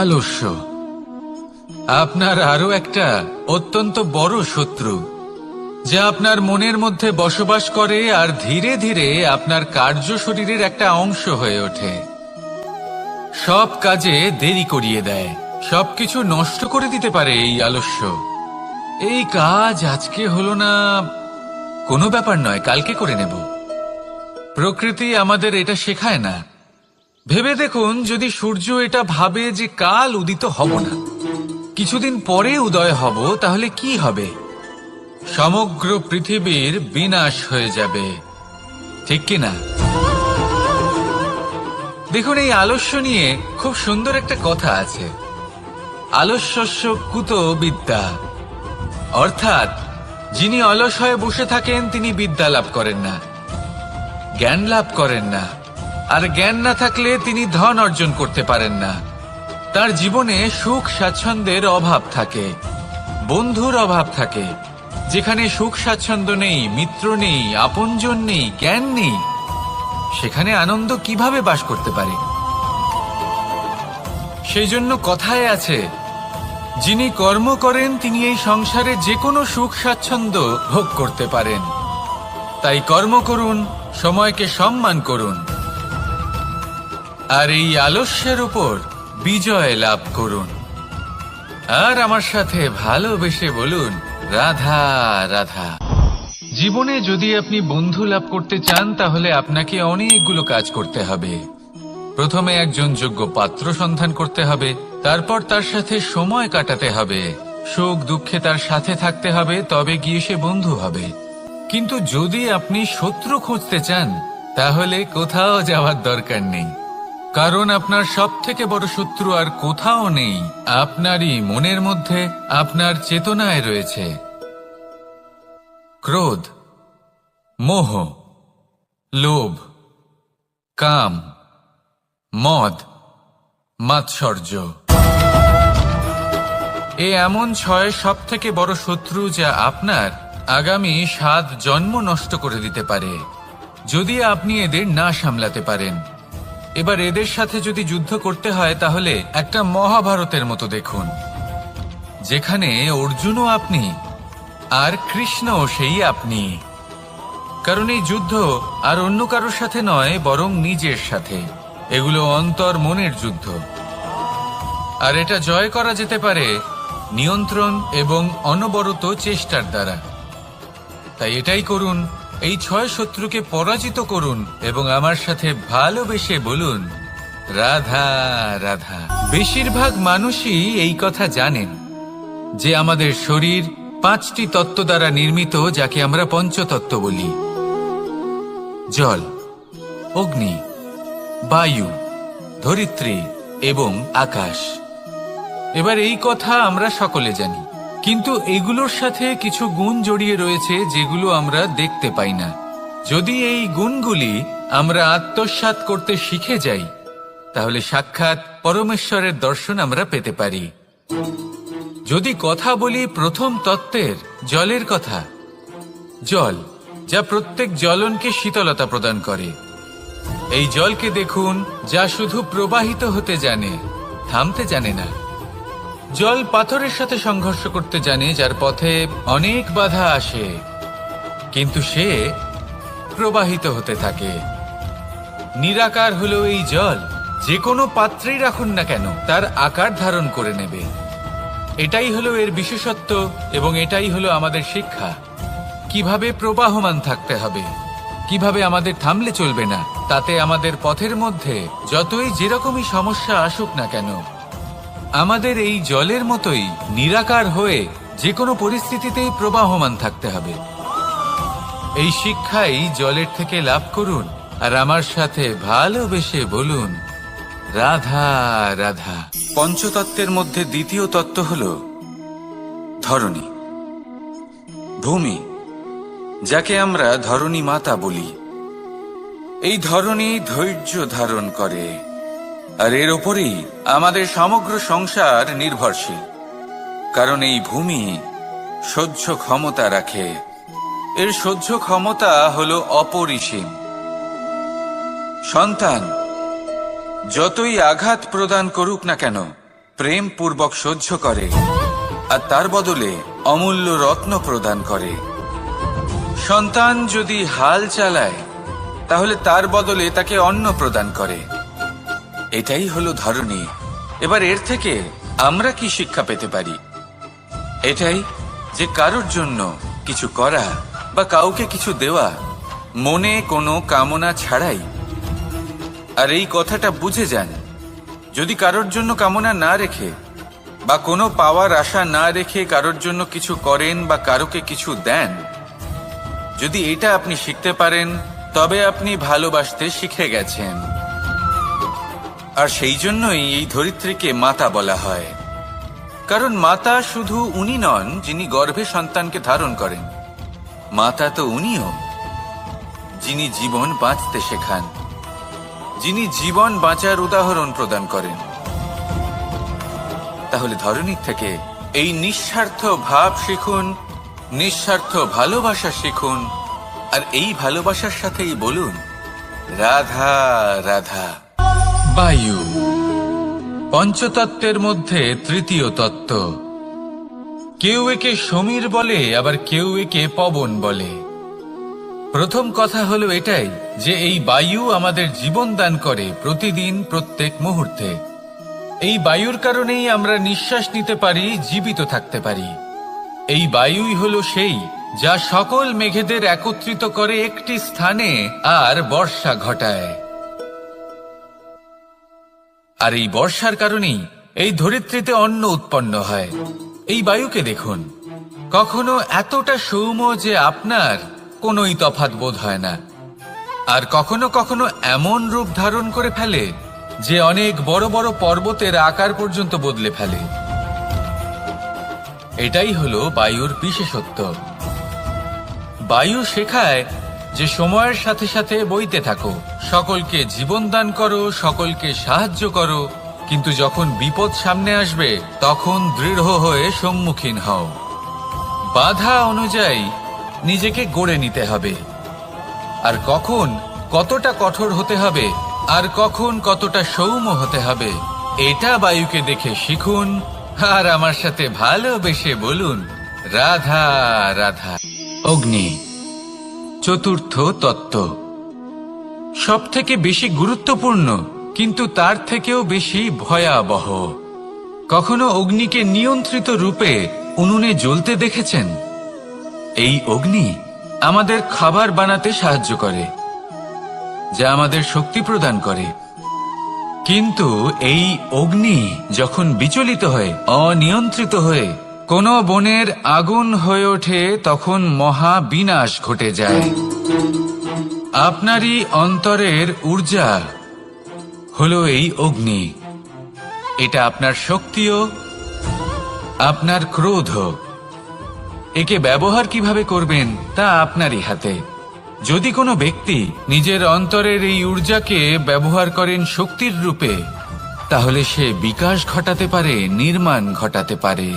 আলস্য আপনার আরো একটা অত্যন্ত বড় শত্রু, যা আপনার মনের মধ্যে বসবাস করে আর ধীরে ধীরে আপনার কার্য শরীরের একটা অংশ হয়ে ওঠে। সব কাজে দেরি করিয়ে দেয়, সবকিছু নষ্ট করে দিতে পারে এই আলস্য। এই কাজ আজকে হলো না, কোনো ব্যাপার নয়, কালকে করে নেব। প্রকৃতি আমাদের এটা শেখায় না। ভেবে দেখুন, যদি সূর্য এটা ভাবে যে কাল উদিত হব না, কিছুদিন পরে উদয় হব, তাহলে কি হবে? সমগ্র পৃথিবীর বিনাশ হয়ে যাবে, ঠিক কিনা? দেখুন, এই আলস্য নিয়ে খুব সুন্দর একটা কথা আছে, আলস্যস্য কুত বিদ্যা। অর্থাৎ যিনি অলস হয়ে বসে থাকেন তিনি বিদ্যা লাভ করেন না, জ্ঞান লাভ করেন না, আর জ্ঞান না থাকলে তিনি ধন অর্জন করতে পারেন না। তার জীবনে সুখ স্বাচ্ছন্দ্যের অভাব থাকে, বন্ধুর অভাব থাকে। যেখানে সুখ স্বাচ্ছন্দ্য নেই, মিত্র নেই, আপনজন নেই, জ্ঞান নেই, সেখানে আনন্দ কিভাবে বাস করতে পারে? সেই জন্য কথায় আছে, যিনি কর্ম করেন তিনি এই সংসারে যে কোনো সুখ স্বাচ্ছন্দ্য ভোগ করতে পারেন। তাই কর্ম করুন, সময়কে সম্মান করুন, আর এই আলস্যের উপর বিজয় লাভ করুন। আর আমার সাথে ভালোবেসে বলুন, রাধা রাধা। জীবনে যদি আপনি বন্ধু লাভ করতে চান, তাহলে আপনাকে অনেকগুলো কাজ করতে হবে। প্রথমে একজন যোগ্য পাত্র সন্ধান করতে হবে, তারপর তার সাথে সময় কাটাতে হবে, সুখ দুঃখে তার সাথে থাকতে হবে, তবে গিয়ে সে বন্ধু হবে। কিন্তু যদি আপনি শত্রু খুঁজতে চান, তাহলে কোথাও যাওয়ার দরকার নেই, কারণ আপনার সব থেকে বড় শত্রু আর কোথাও নেই, আপনারই মনের মধ্যে, আপনার চেতনায় রয়েছে। ক্রোধ, মোহ, লোভ, কাম, মদ, মাৎসর্য। এ এমন 6 সব থেকে বড় শত্রু, যা আপনার আগামী 7 জন্ম নষ্ট করে দিতে পারে, যদি আপনি এদের না সামলাতে পারেন। এবার এদের সাথে যদি যুদ্ধ করতে হয়, তাহলে একটা মহাভারতের মতো দেখুন, যেখানে অর্জুনও আপনি আর কৃষ্ণও সেই আপনি। কারণ এই যুদ্ধ আর অন্য কারোর সাথে নয়, বরং নিজের সাথে। এগুলো অন্তর মনের যুদ্ধ, আর এটা জয় করা যেতে পারে নিয়ন্ত্রণ এবং অনবরত চেষ্টার দ্বারা। তাই এটাই করুন, এই 6 শত্রুকে পরাজিত করুন এবং আমার সাথে ভালোবেসে বলুন, রাধা রাধা। বেশিরভাগ মানুষই এই কথা জানেন যে আমাদের শরীর 5টি তত্ত্ব দ্বারা নির্মিত, যাকে আমরা পঞ্চতত্ত্ব বলি: জল, অগ্নি, বায়ু, ধরিত্রী এবং আকাশ। এবার এই কথা আমরা সকলে জানি, কিন্তু এগুলোর সাথে কিছু গুণ জড়িয়ে রয়েছে যেগুলো আমরা দেখতে পাই না। যদি এই গুণগুলি আমরা আত্মসাৎ করতে শিখে যাই, তাহলে সাক্ষাৎ পরমেশ্বরের দর্শন আমরা পেতে পারি। যদি কথা বলি প্রথম তত্ত্বের, জলের কথা, জল যা প্রত্যেক জ্বলনকে শীতলতা প্রদান করে। এই জলকে দেখুন, যা শুধু প্রবাহিত হতে জানে, থামতে জানে না। জল পাথরের সাথে সংঘর্ষ করতে জানে, যার পথে অনেক বাধা আসে, কিন্তু সে প্রবাহিত হতে থাকে। নিরাকার হলো এই জল, যে কোনো পাত্রেই রাখুন না কেন, তার আকার ধারণ করে নেবে। এটাই হলো এর বিশেষত্ব, এবং এটাই হলো আমাদের শিক্ষা। কিভাবে প্রবাহমান থাকতে হবে, কিভাবে আমাদের থামলে চলবে না, তাতে আমাদের পথের মধ্যে যতই যেরকমই সমস্যা আসুক না কেন, আমাদের এই জলের মতোই নিরাকার হয়ে যে কোনো পরিস্থিতিতেই প্রবাহমান থাকতে হবে। এই শিক্ষাই জলের থেকে লাভ করুন, আর আমার সাথে ভালোবেসে বলুন, রাধা রাধা। পঞ্চতত্ত্বের মধ্যে দ্বিতীয় তত্ত্ব হল ধরণী, ভূমি, যাকে আমরা ধরণী মাতা বলি। এই ধরণী ধৈর্য ধারণ করে, আর এর ওপরেই আমাদের সমগ্র সংসার নির্ভরশীল। কারণ এই ভূমি সহ্য ক্ষমতা রাখে, এর সহ্য ক্ষমতা হলো অপরিসীম। সন্তান যতই আঘাত প্রদান করুক না কেন, প্রেম পূর্বক সহ্য করে আর তার বদলে অমূল্য রত্ন প্রদান করে। সন্তান যদি হাল চালায় তাহলে তার বদলে তাকে অন্ন প্রদান করে। এটাই হলো ধরনী। এবার এর থেকে আমরা কি শিক্ষা পেতে পারি? এটাই যে কারোর জন্য কিছু করা বা কাউকে কিছু দেওয়া মনে কোনো কামনা ছাড়াই। আর এই কথাটা বুঝে যান, যদি কারোর জন্য কামনা না রেখে বা কোনো পাওয়ার আশা না রেখে কারোর জন্য কিছু করেন বা কারোকে কিছু দেন, যদি এটা আপনি শিখতে পারেন তবে আপনি ভালোবাসতে শিখে গেছেন। আর সেই জন্যই এই ধরিত্রীকে মাতা বলা হয়, কারণ মাতা শুধু উনি নন যিনি গর্ভে সন্তানকে ধারণ করেন, মাতা তো উনিও যিনি জীবন বাঁচতে শেখান, যিনি জীবন বাঁচার উদাহরণ প্রদান করেন। তাহলে ধরনীর থেকে এই নিঃস্বার্থ ভাব শিখুন, নিঃস্বার্থ ভালোবাসা শিখুন, আর এই ভালোবাসার সাথেই বলুন রাধা রাধা। বায়ু পঞ্চতত্ত্বের মধ্যে তৃতীয় তত্ত্ব। কেউ একে সমীর বলে, আবার কেউ একে পবন বলে। প্রথম কথা হলো এটাই যে এই বায়ু আমাদের জীবন দান করে প্রতিদিন, প্রত্যেক মুহূর্তে। এই বায়ুর কারণেই আমরা নিঃশ্বাস নিতে পারি, জীবিত থাকতে পারি। এই বায়ুই হলো সেই যা সকল মেঘেদের একত্রিত করে একটি স্থানে আর বর্ষা ঘটায়। আর এই বর্ষার কারণেই এই ধরিত্রীতে অন্ন উৎপন্ন হয়। এই বায়ুকে দেখুন, কখনো এতটা সৌম্য যে আপনার কোনোই তফাৎ বোধ হয় না, আর কখনো কখনো এমন রূপ ধারণ করে ফেলে যে অনেক বড় বড় পর্বতের আকার পর্যন্ত বদলে ফেলে। এটাই হলো বায়ুর বিশেষত্ব। বায়ু শেখায় যে সময়ের সাথে সাথে বইতে থাকো, সকলকে জীবন দান করো, সকলকে সাহায্য করো, কিন্তু যখন বিপদ সামনে আসবে তখন দৃঢ় হয়ে সম্মুখীন হও। বাধা অনুযায়ী নিজেকে গড়ে নিতে হবে, আর কখন কতটা কঠোর হতে হবে আর কখন কতটা সৌম্য হতে হবে এটা বায়ুকে দেখে শিখুন, আর আমার সাথে ভালোবেসে বলুন রাধা রাধা। অগ্নি চতুর্থ তত্ত্ব, সব থেকে বেশি গুরুত্বপূর্ণ কিন্তু তার থেকেও বেশি ভয়াবহ। কখনো অগ্নিকে নিয়ন্ত্রিত রূপে উনুনে জ্বলতে দেখেছেন? এই অগ্নি আমাদের খাবার বানাতে সাহায্য করে, যা আমাদের শক্তি প্রদান করে। কিন্তু এই অগ্নি যখন বিচলিত হয়ে, অনিয়ন্ত্রিত হয়ে কোনো বনের আগুন হয়ে ওঠে, তখন মহা বিনাশ ঘটে যায়। আপনারই অন্তরের ঊর্জা হলো এই অগ্নি। এটা আপনার শক্তিও, আপনার ক্রোধ। একে ব্যবহার কিভাবে করবেন তা আপনারই হাতে। যদি কোনো ব্যক্তি নিজের অন্তরের এই ঊর্জাকে ব্যবহার করেন শক্তির রূপে, তাহলে সে বিকাশ ঘটাতে পারে, নির্মাণ ঘটাতে পারে।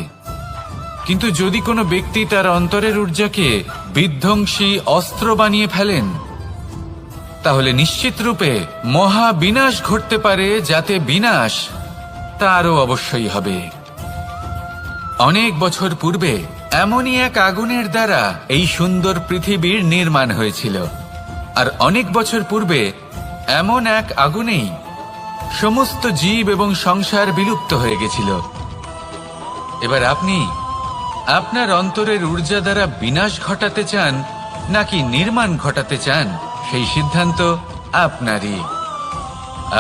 কিন্তু যদি কোনো ব্যক্তি তার অন্তরের ঊর্জাকে বিধ্বংসী অস্ত্র বানিয়ে ফেলেন, তাহলে নিশ্চিত রূপে মহা বিনাশ ঘটতে পারে, যাতে বিনাশ তারও অবশ্যই হবে। অনেক বছর পূর্বে এমনই এক আগুনের দ্বারা এই সুন্দর পৃথিবীর নির্মাণ হয়েছিল, আর অনেক বছর পূর্বে এমন এক আগুনেই সমস্ত জীব এবং সংসার বিলুপ্ত হয়ে গেছিল। এবার আপনি আপনার অন্তরের ঊর্জা দ্বারা বিনাশ ঘটাতে চান নাকি নির্মাণ ঘটাতে চান, সেই সিদ্ধান্ত আপনারই।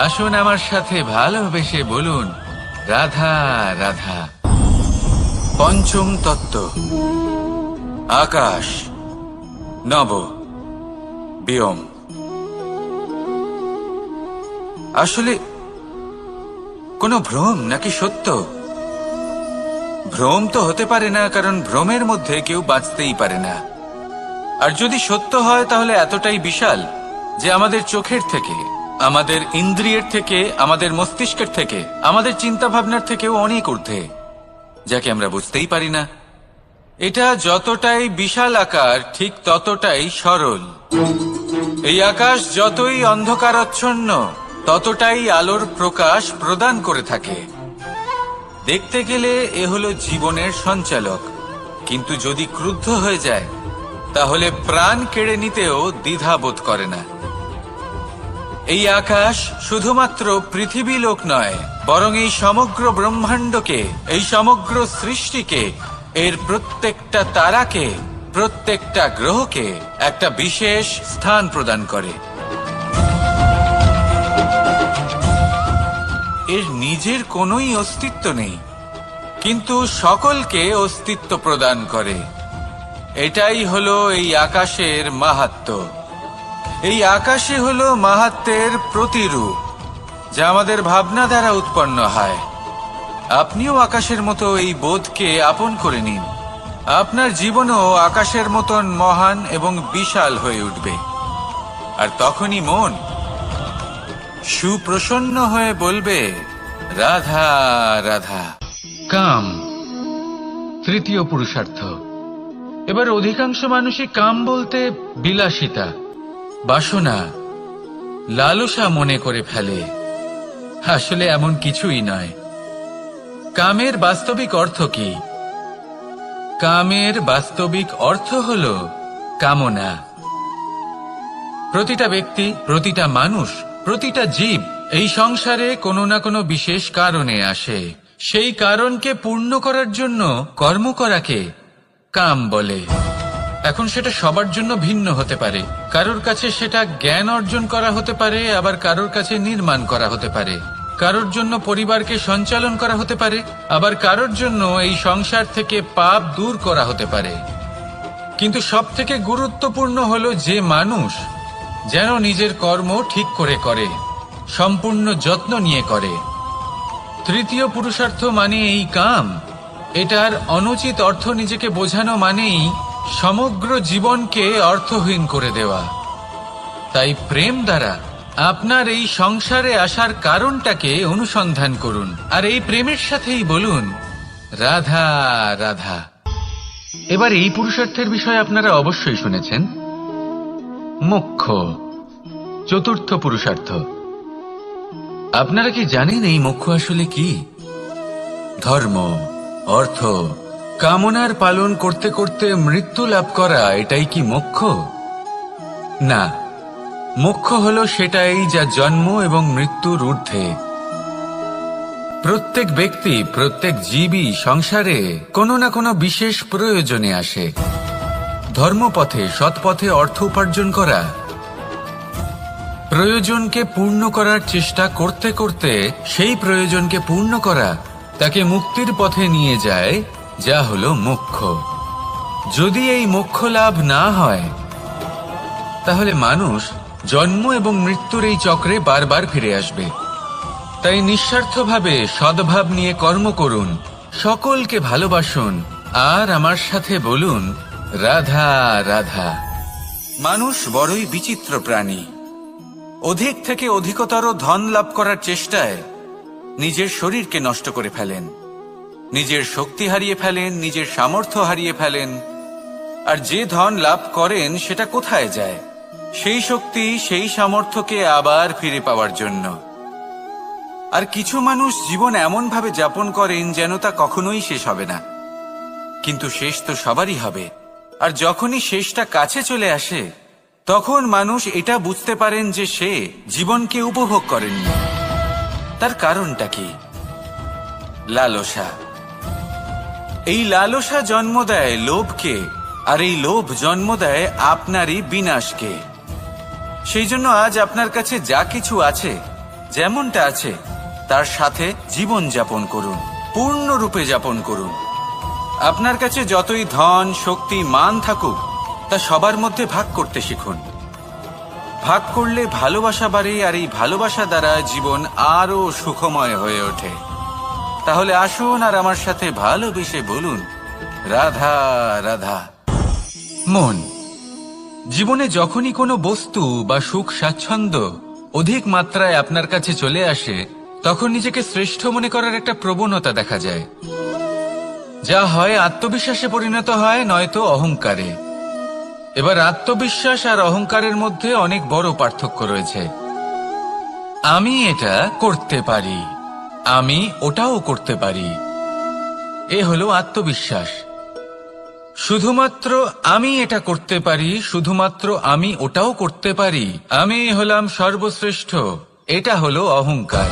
আসুন আমার সাথে ভালোবেসে বলুন রাধা রাধা। পঞ্চম তত্ত্ব, আকাশ নব ব্যোম। আসলে কোনো ভ্রম নাকি সত্য? ভ্রম তো হতে পারে না, কারণ ভ্রমের মধ্যে কেউ বাঁচতেই পারে না। আর যদি সত্য হয় তাহলে এতটাই বিশাল যে আমাদের চোখের থেকে, আমাদের ইন্দ্রিয়ের থেকে, আমাদের মস্তিষ্কের থেকে, আমাদের চিন্তা ভাবনার থেকেও অনেক ঊর্ধ্বে, যাকে আমরা বুঝতেই পারি না। এটা যতটাই বিশাল আকার ঠিক ততটাই সরল। এই আকাশ যতই অন্ধকারাচ্ছন্ন ততটাই আলোর প্রকাশ প্রদান করে থাকে। দেখতে গেলে এ হলো জীবনের সঞ্চালক, কিন্তু যদি ক্রুদ্ধ হয়ে যায় তাহলে প্রাণ কেড়ে নিতেও দ্বিধাবোধ করে না। এই আকাশ শুধুমাত্র পৃথিবী লোক নয়, বরং এই সমগ্র ব্রহ্মাণ্ডকে, এই সমগ্র সৃষ্টিকে, এর প্রত্যেকটা তারাকে, প্রত্যেকটা গ্রহকে একটা বিশেষ স্থান প্রদান করে। এর নিজের কোনোই অস্তিত্ব নেই, কিন্তু সকলকে অস্তিত্ব প্রদান করে। এটাই হলো এই আকাশের মাহাত্ম্য। এই আকাশে হলো মাহাত্ম্যের প্রতিরূপ, যা আমাদের ভাবনা দ্বারা উৎপন্ন হয়। আপনিও আকাশের মতো এই বোধকে আপন করে নিন। আপনার জীবনও আকাশের মতন মহান এবং বিশাল হয়ে উঠবে। আর তখনই মন সুপ্রসন্ন হয়ে বলবে, রাধা রাধা। কাম, তৃতীয় পুরুষার্থ। এবার অধিকাংশ মানুষই কাম বলতে বিলাসিতা, বাসনা, লালসা মনে করে ফেলে। আসলে এমন কিছুই নয়। কামের বাস্তবিক অর্থ কি? কামের বাস্তবিক অর্থ হল কামনা। প্রতিটা ব্যক্তি, প্রতিটা মানুষ, প্রতিটা জীব এই সংসারে কোনো না কোনো বিশেষ কারণে আসে। সেই কারণকে পূর্ণ করার জন্য কর্ম করাকে কাম বলে। এখন সেটা সবার জন্য ভিন্ন হতে পারে। কারোর কাছে সেটা জ্ঞান অর্জন করা হতে পারে, আবার কারোর কাছে নির্মাণ করা হতে পারে। কারোর জন্য পরিবারকে সঞ্চালন করা হতে পারে, আবার কারোর জন্য এই সংসার থেকে পাপ দূর করা হতে পারে। কিন্তু সবথেকে গুরুত্বপূর্ণ হলো যে মানুষ যেন নিজের কর্ম ঠিক করে করে, সম্পূর্ণ যত্ন নিয়ে করে। তৃতীয় পুরুষার্থ মানে এই কাম। এটার অনুচিত অর্থ নিজেকে বোঝানো মানেই সমগ্র জীবনকে অর্থহীন করে দেওয়া। তাই প্রেম দ্বারা আপনার এই সংসারে আসার কারণটাকে অনুসন্ধান করুন, আর এই প্রেমের সাথেই বলুন, রাধা রাধা। এবার এই পুরুষার্থের বিষয়ে আপনারা অবশ্যই শুনেছেন। মোক্ষ, চতুর্থ পুরুষার্থ। আপনারা কি জানেন এই মোক্ষ আসলে কি? ধর্ম, অর্থ, কামনার পালন করতে করতে মৃত্যু লাভ করা, এটাই কি মোক্ষ? না, মোক্ষ হলো সেটাই যা জন্ম এবং মৃত্যুর ঊর্ধ্বে। প্রত্যেক ব্যক্তি, প্রত্যেক জীবই সংসারে কোনো না কোনো বিশেষ প্রয়োজনে আসে। ধর্মপথে, সৎপথে অর্থ উপার্জন করা, প্রয়োজনকে পূর্ণ করার চেষ্টা করতে করতে সেই প্রয়োজনকে পূর্ণ করা তাকে মুক্তির পথে নিয়ে যায়, যা হলো মোক্ষ। যদি এই মোক্ষ লাভ না হয় তাহলে মানুষ জন্ম এবং মৃত্যুর এই চক্রে বারবার ফিরে আসবে। তাই নিঃস্বার্থভাবে সদ্ভাব নিয়ে কর্ম করুন, সকলকে ভালোবাসুন, আর আমার সাথে বলুন, রাধা রাধা। মানুষ বড়ই বিচিত্র প্রাণী। অধিক থেকে অধিকতর ধন লাভ করার চেষ্টায় নিজের শরীরকে নষ্ট করে ফেলেন, নিজের শক্তি হারিয়ে ফেলেন, নিজের সামর্থ্য হারিয়ে ফেলেন। আর যে ধন লাভ করেন সেটা কোথায় যায়? সেই শক্তি, সেই সামর্থ্যকে আবার ফিরে পাওয়ার জন্য। আর কিছু মানুষ জীবন এমন ভাবে যাপন করেন যেন তা কখনোই শেষ হবে না। কিন্তু শেষ তো সবারই হবে। আর যখনই শেষটা কাছে চলে আসে, তখন মানুষ এটা বুঝতে পারেন যে সে জীবনকে উপভোগ করেননি। তার কারণটা কি? লালসা। এই লালসা জন্ম দেয় লোভকে, আর এই লোভ জন্ম দেয় আপনারই বিনাশকে। সেই জন্য আজ আপনার কাছে যা কিছু আছে, যেমনটা আছে, তার সাথে জীবন যাপন করুন, পূর্ণরূপে যাপন করুন। আপনার কাছে যতই ধন, শক্তি, মান থাকুক, তা সবার মধ্যে ভাগ করতে শিখুন। ভাগ করলে ভালোবাসা বাড়ে, আর এই ভালোবাসা দ্বারা জীবন আরো সুখময় হয়ে ওঠে। তাহলে আসুন আর আমার সাথে ভালোবেসে বলুন, রাধা রাধা। মন, জীবনে যখনই কোনো বস্তু বা সুখ স্বাচ্ছন্দ্য অধিক মাত্রায় আপনার কাছে চলে আসে, তখন নিজেকে শ্রেষ্ঠ মনে করার একটা প্রবণতা দেখা যায়, যা হয় আত্মবিশ্বাসে পরিণত হয়, নয়তো অহংকারে। এবার আত্মবিশ্বাস আর অহংকারের মধ্যে অনেক বড় পার্থক্য রয়েছে। আমি এটা করতে পারি, আমি ওটাও করতে পারি, এ হলো আত্মবিশ্বাস। শুধুমাত্র আমি এটা করতে পারি, শুধুমাত্র আমি ওটাও করতে পারি, আমি হলাম সর্বশ্রেষ্ঠ, এটা হলো অহংকার।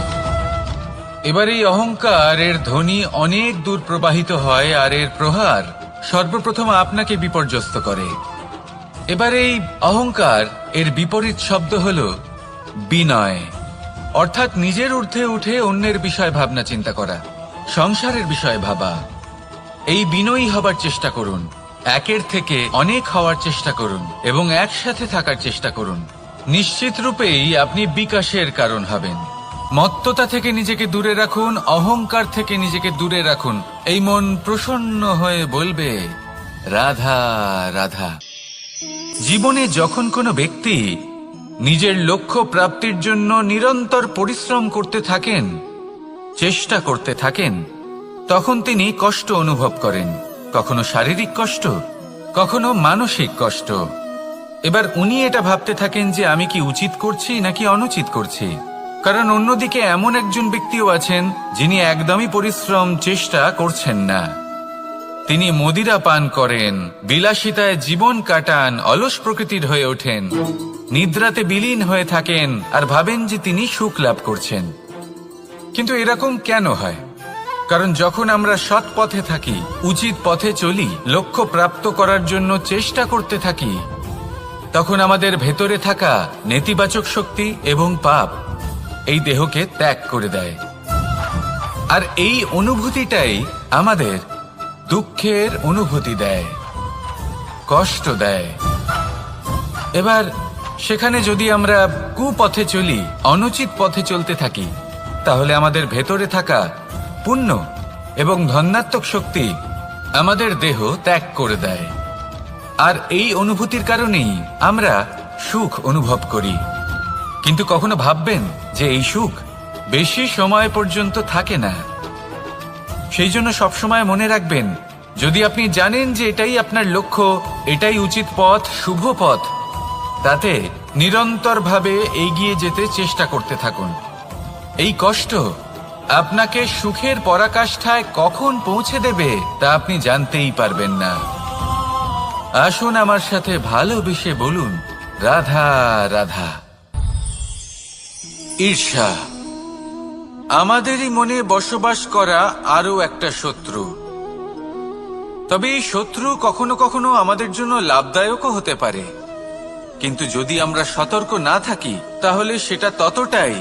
এবার এই অহংকার এর ধ্বনি অনেক দূর প্রবাহিত হয়, আর এর প্রহার সর্বপ্রথম আপনাকে বিপর্যস্ত করে। এবার এই অহংকার এর বিপরীত শব্দ হলো বিনয়, অর্থাৎ নিজের ঊর্ধ্বে উঠে অন্যের বিষয় ভাবনা চিন্তা করা, সংসারের বিষয়ে ভাবা। এই বিনয়ী হবার চেষ্টা করুন, একের থেকে অনেক হওয়ার চেষ্টা করুন এবং একসাথে থাকার চেষ্টা করুন। নিশ্চিত রূপেই আপনি বিকাশের কারণ হবেন। মত্ততা থেকে নিজেকে দূরে রাখুন, অহংকার থেকে নিজেকে দূরে রাখুন। এই মন প্রসন্ন হয়ে বলবে রাধা রাধা। জীবনে যখন কোনো ব্যক্তি নিজের লক্ষ্য প্রাপ্তির জন্য নিরন্তর পরিশ্রম করতে থাকেন, চেষ্টা করতে থাকেন, তখন তিনি কষ্ট অনুভব করেন, কখনো শারীরিক কষ্ট, কখনো মানসিক কষ্ট। এবার উনি এটা ভাবতে থাকেন যে আমি কি উচিত করছি নাকি অনুচিত করছি, কারণ অন্যদিকে এমন একজন ব্যক্তিও আছেন যিনি একদমই পরিশ্রম চেষ্টা করছেন না। তিনি মদিরা পান করেন, বিলাসিতায় জীবন কাটান, অলস প্রকৃতির হয়ে ওঠেন, নিদ্রাতে বিলীন হয়ে থাকেন আর ভাবেন যে তিনি সুখ লাভ করছেন। কিন্তু এরকম কেন হয়? কারণ যখন আমরা সৎ পথে থাকি, উচিত পথে চলি, লক্ষ্য প্রাপ্ত করার জন্য চেষ্টা করতে থাকি, তখন আমাদের ভেতরে থাকা নেতিবাচক শক্তি এবং পাপ এই দেহকে ত্যাগ করে দেয়। আর এই অনুভূতিটাই আমাদের দুঃখের অনুভূতি দেয়, কষ্ট দেয়। এবার সেখানে যদি আমরা কুপথে চলি, অনুচিত পথে চলতে থাকি, তাহলে আমাদের ভেতরে থাকা পুণ্য এবং ধনাত্মক শক্তি আমাদের দেহ ত্যাগ করে দেয়। আর এই অনুভূতির কারণেই আমরা সুখ অনুভব করি। কিন্তু কখনো ভাববেন যে এই সুখ বেশি সময় পর্যন্ত থাকে না। সেই জন্য সবসময় মনে রাখবেন, যদি আপনি জানেন যে এটাই আপনার লক্ষ্য, এটাই উচিত পথ, শুভ পথ, তাতে নিরন্তরভাবে এগিয়ে যেতে চেষ্টা করতে থাকুন। এই কষ্ট আপনাকে সুখের পরাকাষ্ঠায় কখন পৌঁছে দেবে তা আপনি জানতেই পারবেন না। আসুন আমার সাথে ভালোবেসে বলুন রাধা রাধা। ঈর্ষা আমাদেরই মনে বসবাস করা আরো একটা শত্রু। তবে এই শত্রু কখনো কখনো আমাদের জন্য লাভদায়কও হতে পারে, কিন্তু যদি আমরা সতর্ক না থাকি তাহলে সেটা ততটাই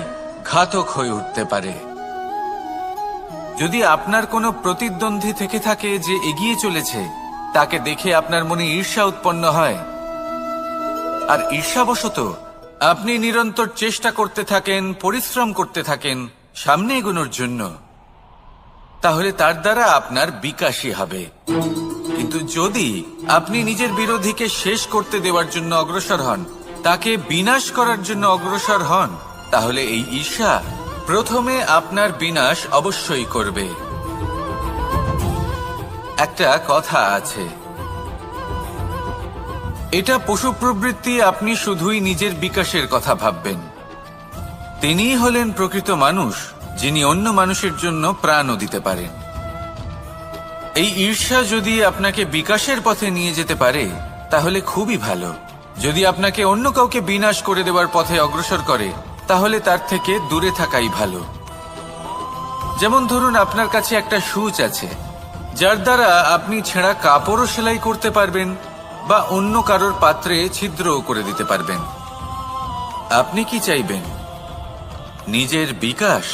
ঘাতক হয়ে উঠতে পারে। যদি আপনার কোনো প্রতিদ্বন্দ্বী থেকে থাকে যে এগিয়ে চলেছে, তাকে দেখে আপনার মনে ঈর্ষা উৎপন্ন হয়, আর ঈর্ষাবশত আপনি নিরন্তর চেষ্টা করতে থাকেন, পরিশ্রম করতে থাকেন সামনে এগোনোর জন্য, তাহলে তার দ্বারা আপনার বিকাশই হবে। কিন্তু যদি আপনি নিজের বিরোধীকে শেষ করতে দেওয়ার জন্য অগ্রসর হন, তাকে বিনাশ করার জন্য অগ্রসর হন, তাহলে এই ঈর্ষা প্রথমে আপনার বিনাশ অবশ্যই করবে। একটা কথা আছে, এটা পশু প্রবৃত্তি, আপনি শুধুই নিজের বিকাশের কথা ভাববেন। তিনিই হলেন প্রকৃত মানুষ, যিনি অন্য মানুষের জন্য প্রাণও দিতে পারেন। এই ঈর্ষা যদি আপনাকে বিকাশের পথে নিয়ে যেতে পারে তাহলে খুবই ভালো। যদি আপনাকে অন্য কাউকে বিনাশ করে দেওয়ার পথে অগ্রসর করে, তাহলে তার থেকে দূরে থাকাই ভালো। যেমন ধরুন, আপনার কাছে একটা সূচ আছে, যার দ্বারা আপনি ছেঁড়া কাপড়ও সেলাই করতে পারবেন বা অন্য কারোর পাত্রে ছিদ্রও করে দিতে পারবেন। আপনি কি চাইবেন, নিজের বিকাশ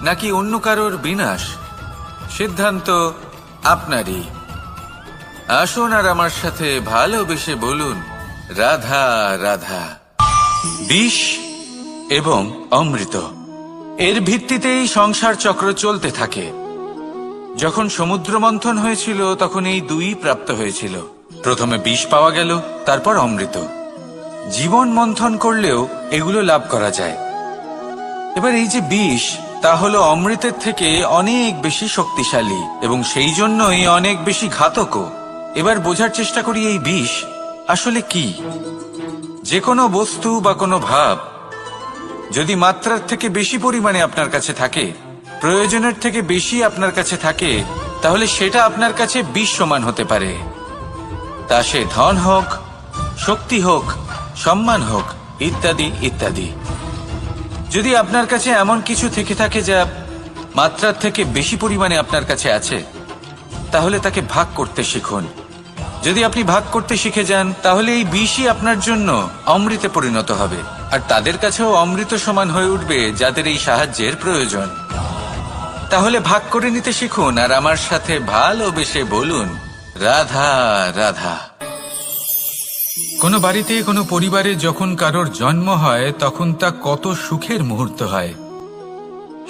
নাকি অন্য কারোর বিনাশ? সিদ্ধান্ত আপনারই। আসুন আর আমার সাথে ভালোবেসে বলুন রাধা রাধা। বিষ এবং অমৃত, এর ভিত্তিতেই সংসার চক্র চলতে থাকে। যখন সমুদ্র মন্থন হয়েছিল তখন এই দুই প্রাপ্ত হয়েছিল। প্রথমে বিষ পাওয়া গেল, তারপর অমৃত। জীবন মন্থন করলেও এগুলো লাভ করা যায়। এবার এই যে বিষ, তা হলো অমৃতের থেকে অনেক বেশি শক্তিশালী এবং সেই জন্যই অনেক বেশি ঘাতকও। এবার বোঝার চেষ্টা করি এই বিষ আসলে কি। যে কোনো বস্তু বা কোনো ভাব যদি মাত্রার থেকে বেশি পরিমাণে আপনার কাছে থাকে, প্রয়োজনের থেকে বেশি আপনার কাছে থাকে, তাহলে সেটা আপনার কাছে বিষ সমান হতে পারে। তা সে ধন হোক, শক্তি হোক, সম্মান হোক, ইত্যাদি ইত্যাদি। যদি আপনার কাছে এমন কিছু থেকে থাকে যা মাত্রার থেকে বেশি পরিমাণে আপনার কাছে আছে, তাহলে তাকে ভাগ করতে শিখুন। যদি আপনি ভাগ করতে শিখে যান, তাহলে এই বিষই আপনার জন্য অমৃতে পরিণত হবে, আর তাদের কাছেও অমৃত সমান হয়ে উঠবে যাদের এই সাহায্যের প্রয়োজন। তাহলে ভাগ করে নিতে শিখুন আর আমার সাথে ভালোবেসে বলুন, রাধা রাধা। কোনো বাড়িতে, কোনো পরিবারে যখন কারোর জন্ম হয়, তখন তা কত সুখের মুহূর্ত হয়।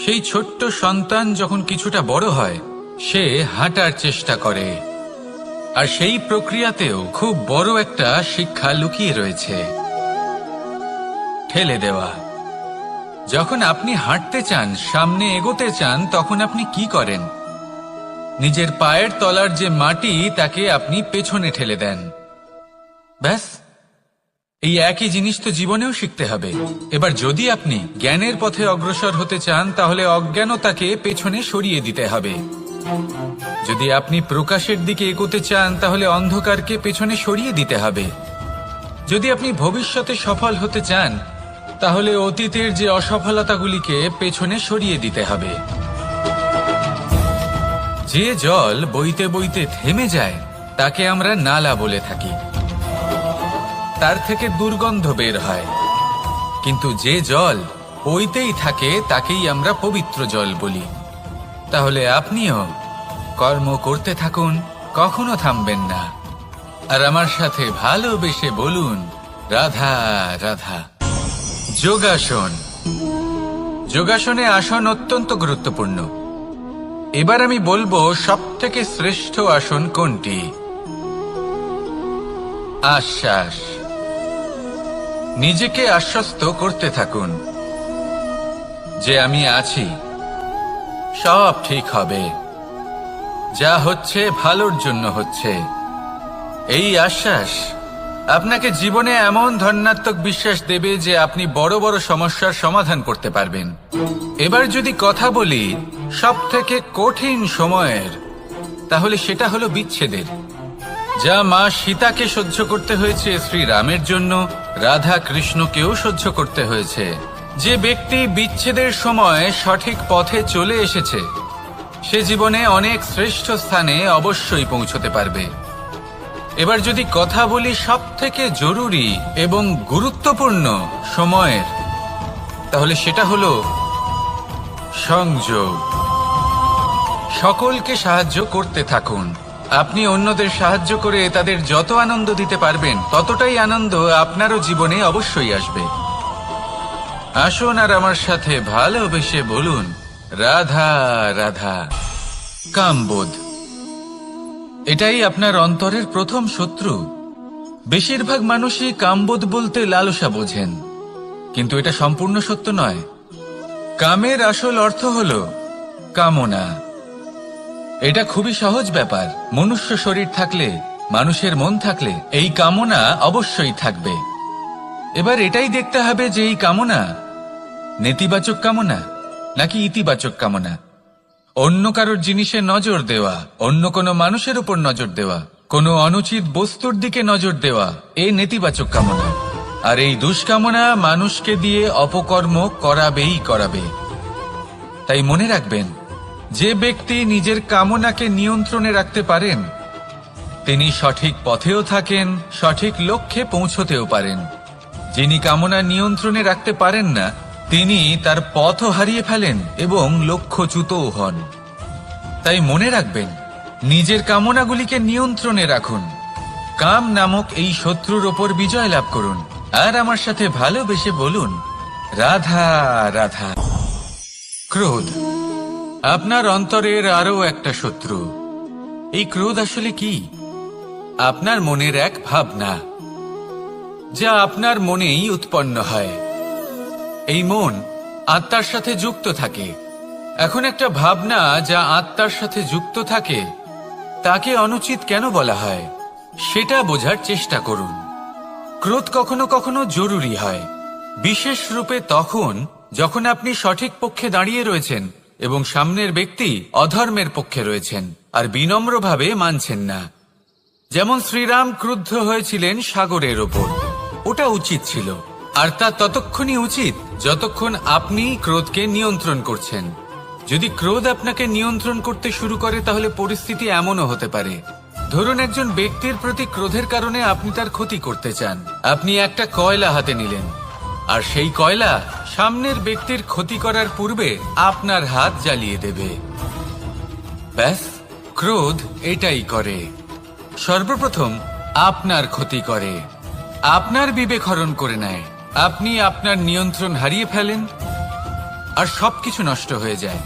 সেই ছোট্ট সন্তান যখন কিছুটা বড় হয়, সে হাঁটার চেষ্টা করে, আর সেই প্রক্রিয়াতেও খুব বড় একটা শিক্ষা লুকিয়ে রয়েছে, ঠেলে দেওয়া। যখন আপনি হাঁটতে চান, সামনে এগোতে চান, তখন আপনি কি করেন? নিজের পায়ের তলার যে মাটি, তাকে আপনি পেছনে ঠেলে দেন। ব্যাস, এই একই জিনিস তো জীবনেও শিখতে হবে। এবার যদি আপনি জ্ঞানের পথে অগ্রসর হতে চান, তাহলে অজ্ঞানতাকে পেছনে সরিয়ে দিতে হবে। যদি আপনি প্রকাশের দিকে এগোতে চান, তাহলে অন্ধকারকে পেছনে সরিয়ে দিতে হবে। যদি আপনি ভবিষ্যতে সফল হতে চান, তাহলে অতীতের যে অসফলতাগুলিকে পেছনে সরিয়ে দিতে হবে। যে জল বইতে বইতে থেমে যায়, তাকে আমরা নালা বলে থাকি। তার থেকে দুর্গন্ধ বের হয়। কিন্তু যে জল বইতেই থাকে, তাকেই আমরা পবিত্র জল বলি। তাহলে আপনিও কর্ম করতে থাকুন, কখনো থামবেন না। আর আমার সাথে ভালোবেসে বলুন, রাধা রাধা। যোগাসন। যোগাসনে আসন অত্যন্ত গুরুত্বপূর্ণ। এবার আমি বলবো সবথেকে শ্রেষ্ঠ আসন কোনটি। আশ্বাস। নিজেকে আশ্বস্ত করতে থাকুন যে আমি আছি, সব ঠিক হবে, যা হচ্ছে ভালোর জন্য হচ্ছে। এই আশ্বাস আপনাকে জীবনে এমন ধনাত্মক বিশ্বাস দেবে যে আপনি বড় বড় সমস্যার সমাধান করতে পারবেন। এবার যদি কথা বলি সবথেকে কঠিন সময়ের, তাহলে সেটা হলো বিচ্ছেদের। যা মা সীতাকে সহ্য করতে হয়েছে শ্রীরামের জন্য, রাধা কৃষ্ণকেও সহ্য করতে হয়েছে। যে ব্যক্তি বিচ্ছেদের সময় সঠিক পথে চলে এসেছে, সে জীবনে অনেক শ্রেষ্ঠ স্থানে অবশ্যই পৌঁছতে পারবে। এবার যদি কথা বলি সবথেকে জরুরি এবং গুরুত্বপূর্ণ সময়ের, তাহলে সেটা হলো সংযোগ। সকলকে সাহায্য করতে থাকুন। আপনি অন্যদের সাহায্য করে তাদের যত আনন্দ দিতে পারবেন, ততটাই আনন্দ আপনারও জীবনে অবশ্যই আসবে। আসুন আর আমার সাথে ভালোবেসে বলুন, রাধা রাধা। কামবোধ। এটাই আপনার অন্তরের প্রথম শত্রু। বেশিরভাগ মানুষই কামবোধ বলতে লালসা বোঝেন, কিন্তু এটা সম্পূর্ণ সত্য নয়। কামের আসল অর্থ হল কামনা। এটা খুবই সহজ ব্যাপার। মনুষ্য শরীর থাকলে, মানুষের মন থাকলে, এই কামনা অবশ্যই থাকবে। এবার এটাই দেখতে হবে যে এই কামনা নেতিবাচক কামনা নাকি ইতিবাচক কামনা। অন্য কারোর জিনিসে নজর দেওয়া, অন্য কোনো মানুষের উপর নজর দেওয়া, কোনো অনুচিত বস্তুর দিকে নজর দেওয়া, এই নেতিবাচক কামনা। আর এই দুষ্কামনা মানুষকে দিয়ে অপকর্ম করাবেই করাবে। তাই মনে রাখবেন, যে ব্যক্তি নিজের কামনাকে নিয়ন্ত্রণে রাখতে পারেন, তিনি সঠিক পথেও থাকেন, সঠিক লক্ষ্যে পৌঁছতেও পারেন। যিনি কামনা নিয়ন্ত্রণে রাখতে পারেন না, তিনি তার পথও হারিয়ে ফেলেন এবং লক্ষ্যচ্যুতও হন। তাই মনে রাখবেন, নিজের কামনাগুলিকে নিয়ন্ত্রণে রাখুন। কাম নামক এই শত্রুর ওপর বিজয় লাভ করুন। আর আমার সাথে ভালোবেসে বলুন, রাধা রাধা। ক্রোধ। আপনার অন্তরের আরো একটা শত্রু। এই ক্রোধ আসলে কি? আপনার মনের এক ভাবনা, যা আপনার মনেই উৎপন্ন হয়। এই মন আত্মার সাথে যুক্ত থাকে। এখন একটা ভাবনা যা আত্মার সাথে যুক্ত থাকে, তাকে অনুচিত কেন বলা হয়, সেটা বোঝার চেষ্টা করুন। ক্রোধ কখনো কখনো জরুরি হয়, বিশেষ রূপে তখন যখন আপনি সঠিক পক্ষে দাঁড়িয়ে রয়েছেন এবং সামনের ব্যক্তি অধর্মের পক্ষে রয়েছেন আর বিনম্রভাবে মানছেন না। যেমন শ্রীরাম ক্রুদ্ধ হয়েছিলেন সাগরের ওপর, ওটা উচিত ছিল, আর তা ততক্ষণই উচিত যতক্ষণ আপনি ক্রোধকে নিয়ন্ত্রণ করছেন। যদি ক্রোধ আপনাকে নিয়ন্ত্রণ করতে শুরু করে তাহলে পরিস্থিতি এমনও হতে পারে, ধরুন একজন ব্যক্তির প্রতি ক্রোধের কারণে আপনি তার ক্ষতি করতে চান। আপনি একটা কয়লা হাতে নিলেন, আর সেই কয়লা সামনের ব্যক্তির ক্ষতি করার পূর্বে আপনার হাত জ্বালিয়ে দেবে। ব্যাস, ক্রোধ এটাই করে, সর্বপ্রথম আপনার ক্ষতি করে, আপনার বিবেক হরণ করে নেয়, আপনি আপনার নিয়ন্ত্রণ হারিয়ে ফেলেন আর সবকিছু নষ্ট হয়ে যায়।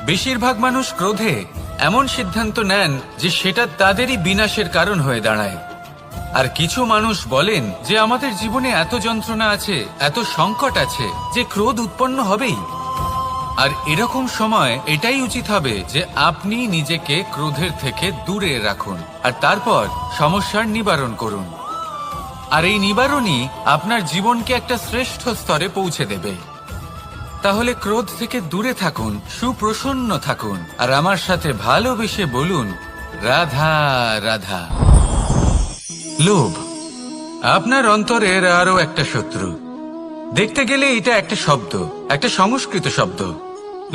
বেশিরভাগ মানুষ ক্রোধে এমন সিদ্ধান্ত নেন যে সেটা তাদেরই বিনাশের কারণ হয়ে দাঁড়ায়। আর কিছু মানুষ বলেন যে আমাদের জীবনে এত যন্ত্রণা আছে, এত সংকট আছে যে ক্রোধ উৎপন্ন হবেই। আর এরকম সময় এটাই উচিত হবে যে আপনি নিজেকে ক্রোধের থেকে দূরে রাখুন আর তারপর সমস্যার নিবারণ করুন। আর এই নিবারণই আপনার জীবনকে একটা শ্রেষ্ঠ স্তরে পৌঁছে দেবে। তাহলে ক্রোধ থেকে দূরে থাকুন, সুপ্রসন্ন থাকুন, আর আমার সাথে ভালোবেসে বলুন রাধা রাধা। লোভ আপনার অন্তরের আরো একটা শত্রু। দেখতে গেলে এটা একটা শব্দ, একটা সংস্কৃত শব্দ,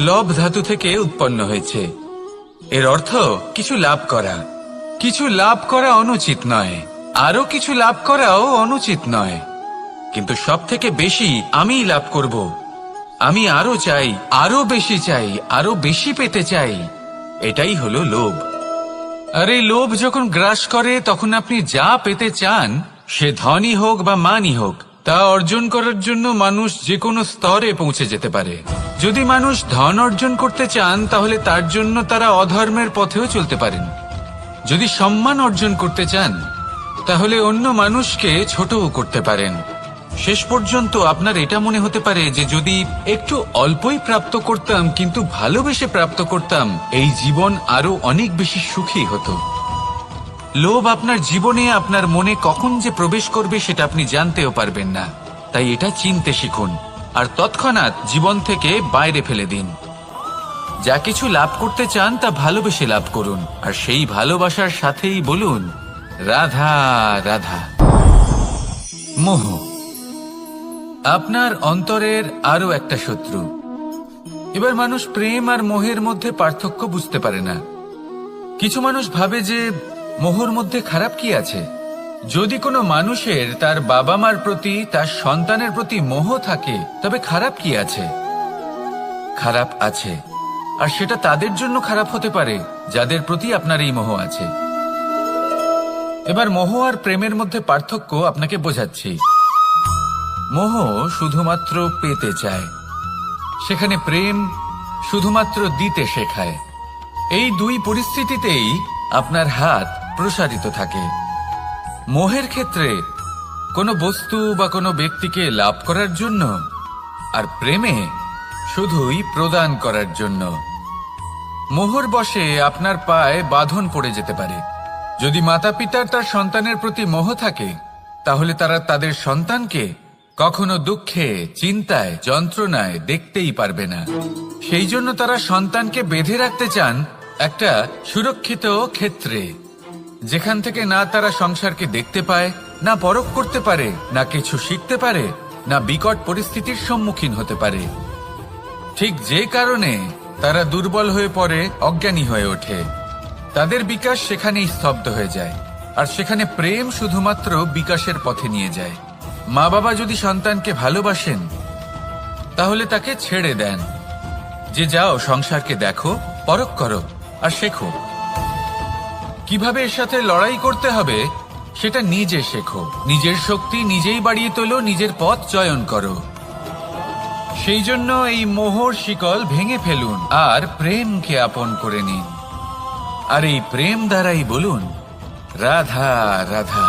লব ধাতু থেকে উৎপন্ন হয়েছে। এর অর্থ কিছু লাভ করা। কিছু লাভ করা অনুচিত নয়, আরো কিছু লাভ করাও অনুচিত নয়, কিন্তু সব থেকে বেশি আমি লাভ করব, আমি আরো চাই, আরো বেশি চাই, আরো বেশি পেতে চাই, এটাই হলো লোভ। আর এই লোভ যখন গ্রাস করে তখন আপনি যা পেতে চান, সে ধনই হোক বা মানই হোক, তা অর্জন করার জন্য মানুষ যে কোনো স্তরে পৌঁছে যেতে পারে। যদি মানুষ ধন অর্জন করতে চান তাহলে তার জন্য তারা অধর্মের পথেও চলতে পারেন। যদি সম্মান অর্জন করতে চান তাহলে অন্য মানুষকে ছোটও করতে পারেন। শেষ পর্যন্ত আপনার এটা মনে হতে পারে যে যদি একটু অল্পই প্রাপ্ত করতাম কিন্তু ভালোবেসে প্রাপ্ত করতাম, এই জীবন আরো অনেক বেশি সুখী হতো। লোভ আপনার জীবনে, আপনার মনে কখন যে প্রবেশ করবে সেটা আপনি জানতেও পারবেন না। তাই এটা চিনতে শিখুন আর তৎক্ষণাৎ জীবন থেকে বাইরে ফেলে দিন। যা কিছু লাভ করতে চান তা ভালোবেসে লাভ করুন, আর সেই ভালোবাসার সাথেই বলুন রাধা রাধা। মোহ আপনার অন্তরের আরো একটা শত্রু। এবার মানুষ প্রেম আর মোহের মধ্যে পার্থক্য বুঝতে পারে না। কিছু মানুষ ভাবে যে মোহর মধ্যে খারাপ কি আছে। যদি কোনো মানুষের তার বাবা মার প্রতি, তার সন্তানের প্রতি মোহ থাকে তবে খারাপ কি আছে? খারাপ আছে, আর সেটা তাদের জন্য খারাপ হতে পারে যাদের প্রতি আপনার এই মোহ আছে। এবার মোহ আর প্রেমের মধ্যে পার্থক্য আপনাকে বোঝাচ্ছি। মোহ শুধুমাত্র পেতে চায়, সেখানে প্রেম শুধুমাত্র দিতে শেখায়। এই দুই পরিস্থিতিতেই আপনার হাত প্রসারিত থাকে। মোহের ক্ষেত্রে কোনো বস্তু বা কোনো ব্যক্তিকে লাভ করার জন্য, আর প্রেমে শুধুই প্রদান করার জন্য। মোহর বশে আপনার পায়ে বাঁধন পড়ে যেতে পারে। যদি মাতা পিতার তার সন্তানের প্রতি মোহ থাকে তাহলে তারা তাদের সন্তানকে কখনো দুঃখে, চিন্তায়, যন্ত্রণায় দেখতেই পারবে না। সেই জন্য তারা সন্তানকে বেঁধে রাখতে চান একটা সুরক্ষিত ক্ষেত্রে, যেখান থেকে না তারা সংসারকে দেখতে পায়, না পরখ করতে পারে, না কিছু শিখতে পারে, না বিকট পরিস্থিতির সম্মুখীন হতে পারে। ঠিক যে কারণে তারা দুর্বল হয়ে পড়ে, অজ্ঞানী হয়ে ওঠে। তাদের বিকাশ সেখানেই স্তব্ধ হয়ে যায়, আর সেখানে প্রেম শুধুমাত্র বিকাশের পথে নিয়ে যায়। মা বাবা যদি সন্তানকে ভালোবাসেন তাহলে তাকে ছেড়ে দেন যে যাও সংসারকে দেখো, পরখ করো আর শেখো। কিভাবে এর সাথে লড়াই করতে হবে সেটা নিজে শেখো। নিজের শক্তি নিজেই বাড়িয়ে তোলো, নিজের পথ চয়ন করো। সেই জন্য এই মোহর শিকল ভেঙে ফেলুন আর প্রেমকে আপন করে নিন। আর এই প্রেম দ্বারাই বলুন রাধা রাধা।